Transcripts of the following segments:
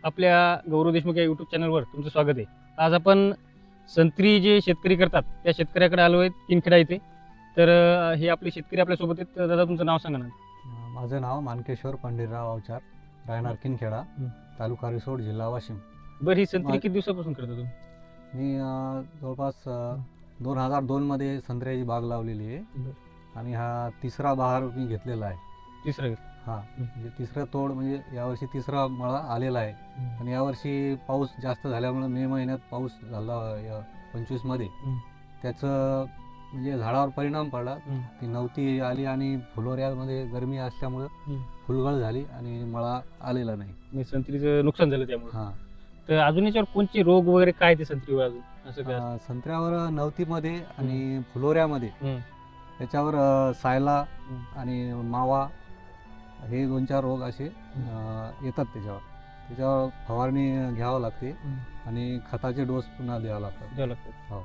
आपल्या गौरव देशमुख या यूट्यूब चॅनलवर तुमचं स्वागत आहे. आज आपण संत्री जे शेतकरी करतात त्या शेतकऱ्याकडे आलो आहेत किनखेडा इथे. तर हे आपले शेतकरी आपल्यासोबत आहेत. तर दादा तुमचं नाव सांगा ना. माझं नाव मानकेश्वर पंढरीराव अवचार, राहणार किनखेडा, तालुका रिसोड, जिल्हा वाशिम. बरं, ही संत्री किती दिवसापासून करता तुम्ही? मी जवळपास 2002 मध्ये संत्र्याची बाग लावलेली आहे आणि हा तिसरा बहार मी घेतलेला आहे. तिसरं? हा, म्हणजे तिसरं तोड, म्हणजे यावर्षी तिसरा मळा आलेला आहे. आणि यावर्षी पाऊस जास्त झाल्यामुळे मे महिन्यात पाऊस झाला 25 मध्ये, त्याचं म्हणजे झाडावर परिणाम पडला. ती नवती आली आणि फुलोऱ्यामध्ये गरमी असल्यामुळं फुलगळ झाली आणि मळा आलेला नाही. संत्रीचं नुकसान झालं त्यामुळे. हा, तर अजून याच्यावर कोणचे रोग वगैरे काय ते संत्रीवर अजून असं काय? संत्र्यावर नवतीमध्ये आणि फुलोऱ्यामध्ये त्याच्यावर सायला आणि मावा हे 2-4 रोग असे येतात. त्याच्यावर फवारणी घ्यावं लागते आणि खताचे डोस पुन्हा द्यावं लागतात. हो.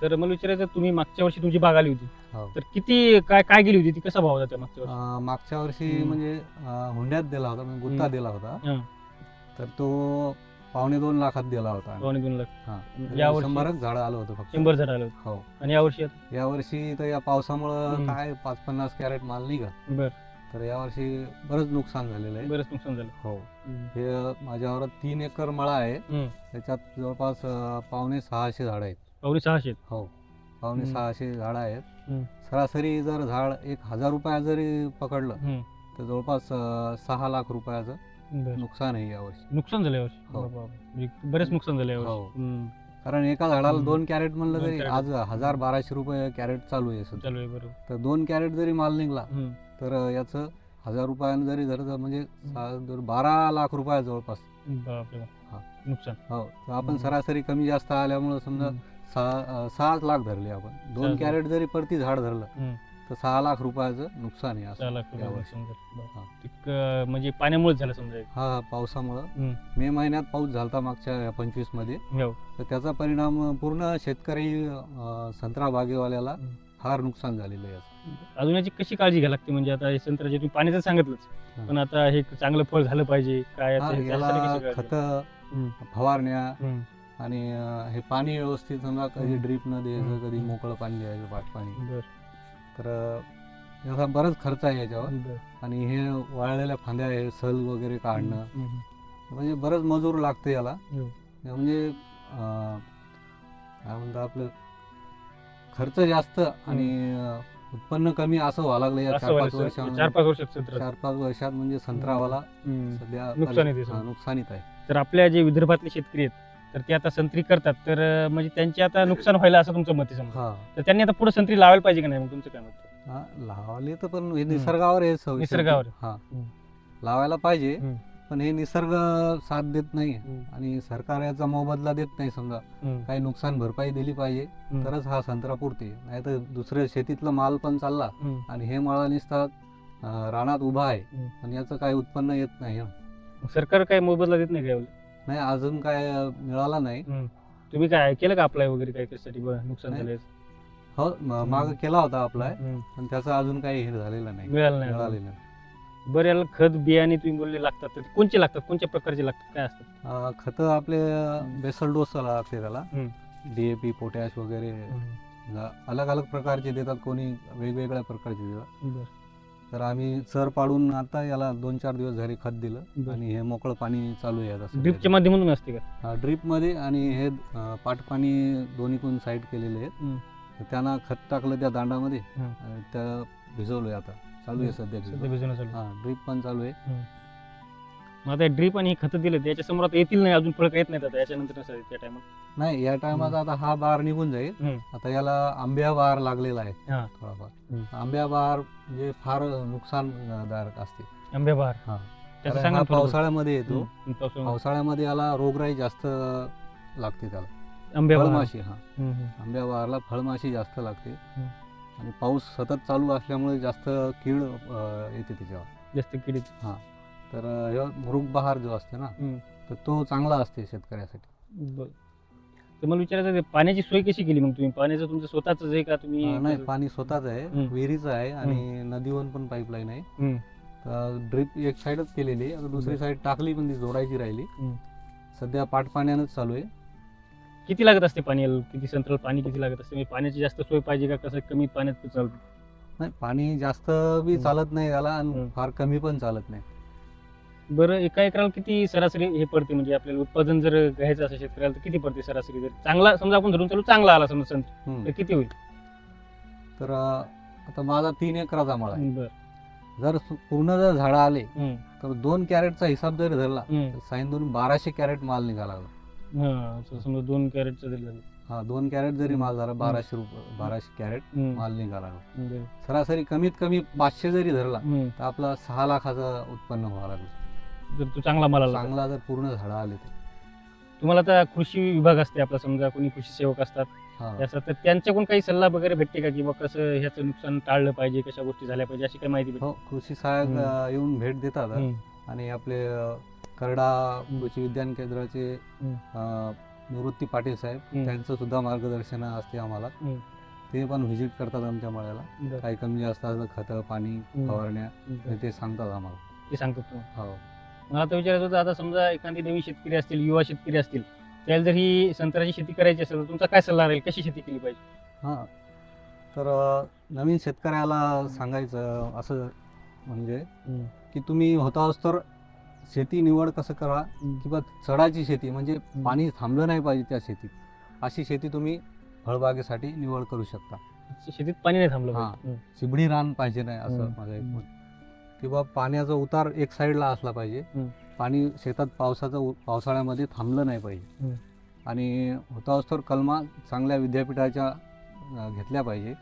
तर मला विचारायचं, तुम्ही मागच्या वर्षी तुमची बाग आली होती, हो. तर किती काय गेली होती ती, कसा भाव होता त्या मागच्या वर्षी? मागच्या वर्षी म्हणजे हुंड्यात दिला होता, म्हणजे गुत्ता दिला होता. तर तो 2.25 लाखात दिला होता. 2.25 लाख. हा, यावर्षी 100 झाडं आलं होतं फक्त. 100 झाड आलं होतं. हो. आणि यावर्षी? यावर्षी तर या पावसामुळं काय 50-50 कॅरेट माल नाही का. बर. तर यावर्षी बरंच नुकसान झालेलं आहे. बरंच नुकसान झालं. हो. हे माझ्यावर 3 एकर मळा आहे. त्याच्यात जवळपास 500-600 झाडं आहेत. 600? हो, 500-600 झाडं आहेत. सरासरी जर झाड 1000 रुपया जरी पकडलं तर जवळपास 6 लाख रुपयाचं नुकसान आहे यावर्षी. नुकसान झालं यावर्षी? हो. म्हणजे बरेच नुकसान झालं यावर्षी. कारण एका झाडाला 2 कॅरेट म्हणलं तरी आज 1000-1200 रुपये कॅरेट चालू आहे सध्या. चालू आहे. बरोबर. तर 2 कॅरेट जरी माल निघला तर याचं 1000 रुपयानं जरी धरलं म्हणजे 12 लाख रुपया जवळपास नुकसान. हो. तर आपण सरासरी कमी जास्त आल्यामुळं समजा 6 लाख धरले आपण. 2 कॅरेट जरी प्रति झाड धरलं तर 6 लाख रुपयाचं नुकसान आहे. 6 लाख म्हणजे पाण्यामुळे झालं समजा. हा, पावसामुळं. मे महिन्यात पाऊस झाला मागच्या 25 मध्ये. तर त्याचा परिणाम पूर्ण शेतकरी संत्रा बागेवाल्याला फार नुकसान झालेलं आहे. अजून याची कशी काळजी घ्यावी लागते? म्हणजे आता हे संत्र्याचे तुम्ही पाण्याचं सांगितलंच, पण आता हे चांगलं फळ झालं पाहिजे काय? खत, फवारण्या आणि हे पाणी व्यवस्थित, समजा कधी ड्रीप न द्यायचं, कधी मोकळं पाणी द्यायचं, पाट पाणी. तर याचा बराच खर्च आहे याच्यावर. आणि हे वाळलेल्या फांद्या, हे सल वगैरे काढणं, म्हणजे बरंच मजूर लागतं याला. म्हणजे काय म्हणतात, आपलं खर्च जास्त आणि उत्पन्न कमी असं व्हावं लागलं या 4-5 वर्षात. म्हणजे संत्रावाला सध्या नुकसानीत आहे. तर आपल्या जे विदर्भातले शेतकरी आहेत तर ते आता संत्री करतात, तर म्हणजे त्यांचे आता नुकसान व्हायला असं तुमचं मत आहे? तर त्यांनी आता पुढे संत्री लावायला पाहिजे का नाही, मग तुमचं काय मत? लावले तर, पण हे निसर्गावर आहे. निसर्गावर लावायला पाहिजे, पण हे निसर्ग साथ देत नाही आणि सरकार याचा मोबदला देत नाही. समजा काही नुकसान भरपाई दिली पाहिजे तरच हा संत्रा पुरते. नाही तर दुसऱ्या शेतीतला माल पण चालला आणि हे मळा नुसता रानात उभा आहे आणि याचं काही उत्पन्न येत नाही. सरकार काय मोबदला देत नाही? काय नाही, अजून काय मिळाला नाही. तुम्ही काय केलं का अप्लाय वगैरे काय त्यासाठी नुकसान झाले? हो, माग केला होता अप्लाय, पण त्याचं अजून काही हे झालेलं नाही, मिळालेलं नाही. बरं, याला खत बियाणे तुम्ही बोलले लागतात, तर कोणचे लागतात, कोणत्या प्रकारचे लागतात, काय असतात? खत आपले बेसल डोस लागते त्याला. DAP, पोटॅश वगैरे अलग अलग प्रकारचे देतात, कोणी वेगवेगळ्या प्रकारचे देतात. तर आम्ही चर पाडून आता याला 2-4 दिवस झाले खत दिलं आणि हे मोकळं पाणी चालू आहे. ड्रिपच्या माध्यमातून असते का? ड्रिप मध्ये आणि हे पाटपाणी दोन्हीकडून साईड केलेले आहेत. त्यांना खत टाकलं त्या दांडामध्ये, त्या भिजवलंय. आता चालू आहे सध्या ड्रिप पण चालू आहे. मग आता ड्रिप आणि खत दिले त्याच्या समोर आता येतील नाही, अजून फळ येत नाहीत आता याच्यानंतर? त्या टायमात नाही, या टायमात आता हा बार निघून जाईल. आता याला आंब्या बार लागलेला आहे थोडाफार. आंब्या बार म्हणजे फार नुकसानदायक असते. आंब्या बार पावसाळ्यामध्ये येतो. पावसाळ्यामध्ये याला रोगराई जास्त लागते त्याला, फळमाशी. आंब्या बहारला फळमाशी जास्त लागते आणि पाऊस सतत चालू असल्यामुळे जास्त कीड येते त्याच्यावर, जास्त कीड. तर मृग बहार जो असते ना, तर तो चांगला असते शेतकऱ्यासाठी. तर मला विचारायचं, पाण्याची सोय कशी केली मग तुम्ही? पाण्याचं तुमचं स्वतःच आहे का तुम्ही? नाही, पाणी स्वतःच आहे, विहिरीचं आहे आणि नदीवरून पण पाईपलाईन आहे. ड्रिप एक साईडच केलेली, आता दुसरी साईड टाकली पण ती जोडायची राहिली. सध्या पाटपाण्यानंच चालू आहे. किती लागत असते पाणी याला? किती संत्र्याला पाणी किती लागत असते? म्हणजे पाण्याची जास्त सोय पाहिजे का कसं कमी पाण्यात चालतं? नाही, पाणी जास्त बी चालत नाही याला आणि फार कमी पण चालत नाही. बरं, एका एकराला किती सरासरी हे पडते? म्हणजे आपल्याला उत्पादन जर घ्यायचं असेल शेतकऱ्याला तर किती पडते सरासरी? जर चांगला समजा आपण धरून चालू चांगला आला समजा संत्री तर किती होईल? तर आता माझा 3 एकराचा मळा आहे. बरं. जर पूर्ण जर झाडं आले तर 2 कॅरेटचा हिसाब जरी धरला तर साईन 1200 कॅरेट माल निघाला. समजा 2 कॅरेटचं जरी झालं. हा, 2 कॅरेट जरी माल झाला 1200 कॅरेट माल निघाला. सरासरी कमीत कमी 500 जरी धरला तर आपला 6 लाखाचं उत्पन्न व्हावं लागलं. जर तो चांगला माल आला. चांगला जर पूर्ण झाडं आले तर. तुम्हाला आता कृषी विभाग असते आपला, समजा कोणी कृषी सेवक असतात त्याचा, तर त्यांच्याकडून काही सल्ला वगैरे भेटते का की बा कसं ह्याचं नुकसान टाळलं पाहिजे, कशा गोष्टी झाल्या पाहिजे, अशी काही माहिती भेटते? हो, कृषी सहाय्यक येऊन भेट देतात. आणि आपले करडा कृषी विज्ञान केंद्राचे निवृत्ती पाटील साहेब, त्यांचं सुद्धा मार्गदर्शन असते आम्हाला. ते पण व्हिजिट करतात आमच्या मळ्याला. काही कमी जास्त असं खतं पाणी फवारण्या ते सांगतात आम्हाला. ते सांगतात तुम्हाला? हो. मला आता विचारायचं होतं, आता समजा एखादी नवीन शेतकरी असतील, युवा शेतकरी असतील, त्याला जर ही संत्र्याची शेती करायची असेल तर तुमचा काय सल्ला राहील? कशी शेती केली पाहिजे? हां, तर नवीन शेतकऱ्याला सांगायचं असं म्हणजे की तुम्ही होताच तर शेती निवड कसं करा किंवा चढाची शेती म्हणजे पाणी थांबलं नाही पाहिजे त्या शेतीत, अशी शेती तुम्ही फळबागेसाठी निवड करू शकता. शेतीत पाणी नाही थांबलं पाहिजे. चिबडी रान पाहिजे नाही असं माझं एक मत. किंवा पाण्याचा उतार एक साईडला असला पाहिजे. पाणी शेतात पावसाळ्यामध्ये थांबलं नाही पाहिजे. आणि होताच तर कलमा चांगल्या विद्यापीठाच्या घेतल्या पाहिजे.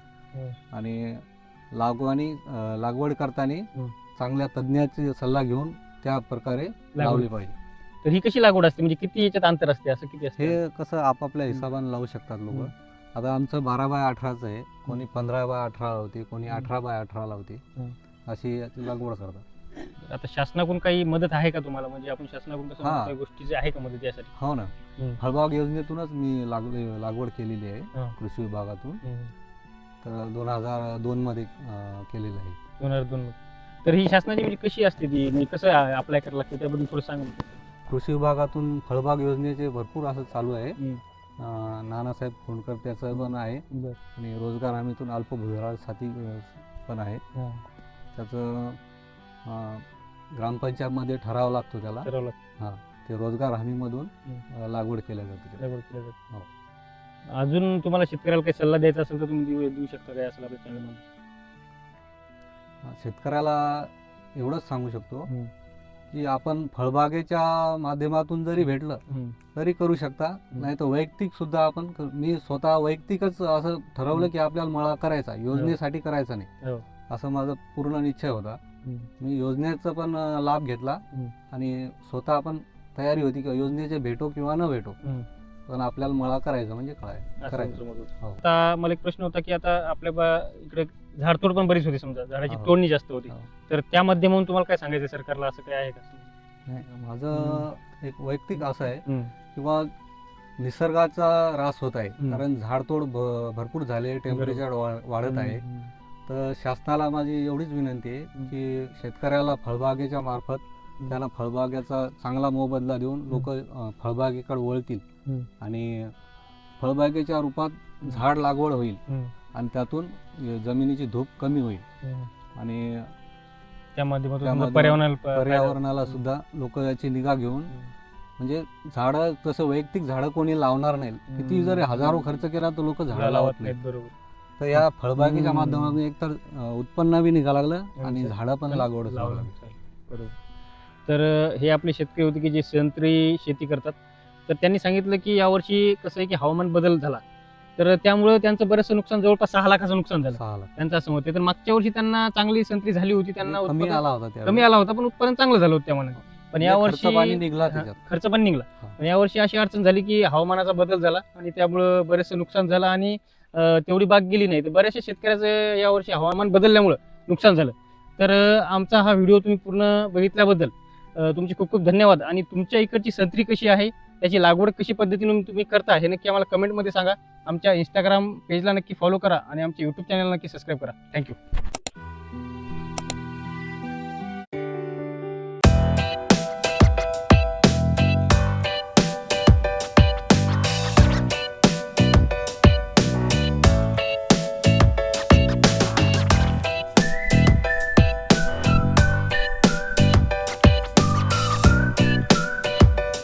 आणि लागवड करताना चांगल्या तज्ज्ञाचे सल्ला घेऊन त्या प्रकारे लावली पाहिजे. तर ही कशी लागवड असते? म्हणजे किती याच्यात अंतर असते? असं किती असते? हे कसं आपापल्या हिशोबाने लावू शकतात लोक. आता आमचं 12x18चं आहे, कोणी 15x18 लावते, कोणी 18x18 लावते, अशी याची लागवड करतात. आता शासनाकडून काही मदत आहे का तुम्हाला? म्हणजे आपण शासनाकडून कसं काही गोष्टीची आहे का मदत यासाठी? हो ना, फळबाग योजनेतूनच मी लागवड केलेली आहे कृषी विभागातून. तर 2002 मध्ये केलेलं आहे. 2002 मध्ये. तर ही शासनाची म्हणजे कशी असते ती, म्हणजे कसं अप्लाय करायला लागतं त्याबद्दल थोडं सांगा. कृषी विभागातून फळबाग योजनेचे भरपूर असं चालू आहे. नानासाहेब खोंडकर त्याचं पण आहे. आणि रोजगार हमीतून अल्पभूधारकासाठी पण आहे. त्याचं ग्रामपंचायतमध्ये ठराव लागतो त्याला. हां, ते रोजगार हमीमधून लागवड केल्या जाते. अजून तुम्हाला शेतकऱ्याला काही सल्ला द्यायचा असेल तर तुम्ही देऊ शकता काय असेल आपल्या चॅनलमध्ये? शेतकऱ्याला एवढंच सांगू शकतो की आपण फळबागेच्या माध्यमातून जरी भेटलं तरी करू शकता, नाही तर वैयक्तिक सुद्धा आपण. मी स्वतः वैयक्तिकच असं ठरवलं की आपल्याला मळा करायचा, योजनेसाठी करायचा नाही, असं माझा पूर्ण निश्चय होता. मी योजनेचा पण लाभ घेतला आणि स्वतः पण तयारी होती की योजनेचे भेटो किंवा न भेटो पण आपल्याला मळा करायचा म्हणजे करायचं. आता मला एक प्रश्न होता की आता आपल्या इकडे झाडतोड पण बरीच होती, समजा झाडाची तोडणी जास्त होती, तर त्या माध्यमातून तुम्हाला काय सांगायचं सरकारला, असं काय आहे का? माझं एक वैयक्तिक असं आहे किंवा निसर्गाचा ऱ्हास होत आहे, कारण झाडतोड भरपूर झाले, टेम्परेचर वाढत आहे. तर शासनाला माझी एवढीच विनंती आहे की शेतकऱ्याला फळबागेच्या मार्फत त्यांना फळबागेचा चांगला मोबदला देऊन लोक फळबागेकडे वळतील आणि फळबागेच्या रूपात झाड लागवड होईल आणि त्यातून जमिनीची धूप कमी होईल आणि त्या माध्यमातून पर्यावरणाला सुद्धा लोक याची निगा घेऊन, म्हणजे झाडं तसं वैयक्तिक झाडं कोणी लावणार नाही, किती जरी हजारो खर्च केला तर लोक झाडं लावत नाहीत. बरोबर. तर या फळबागेच्या माध्यमातून एकतर उत्पन्न बी निघा लागलं आणि झाडं पण लागवड बरोबर. तर हे आपले शेतकरी होते की जे संत्री शेती करतात, तर त्यांनी सांगितलं की यावर्षी कसं आहे की हवामान बदल झाला, तर त्यामुळे त्यांचं बरंचसं नुकसान, जवळपास 6 लाखाचं नुकसान झालं त्यांचं असं मत आहे. तर मागच्या वर्षी त्यांना चांगली संत्री झाली होती, त्यांना कमी आला होता पण उत्पादन चांगलं झालं होतं त्या मनाने. पण यावर्षी खर्च पण निघला. पण यावर्षी अशी अडचण झाली की हवामानाचा बदल झाला आणि त्यामुळं बरेचसं नुकसान झालं आणि तेवढी बाग गेली नाही. तर बऱ्याचशा शेतकऱ्याचं यावर्षी हवामान बदलल्यामुळं नुकसान झालं. तर आमचा हा व्हिडिओ तुम्ही पूर्ण बघितल्याबद्दल तुमचे खूप खूप धन्यवाद. आणि तुमच्या इकडची संत्री कशी आहे, त्याची लागवड कशी पद्धतीने तुम्ही करता, हे नक्की आम्हाला कमेंटमध्ये सांगा. आमच्या इंस्टाग्राम पेजला नक्की फॉलो करा आणि आमच्या यूट्यूब चॅनलला नक्की सबस्क्राईब करा. थँक्यू.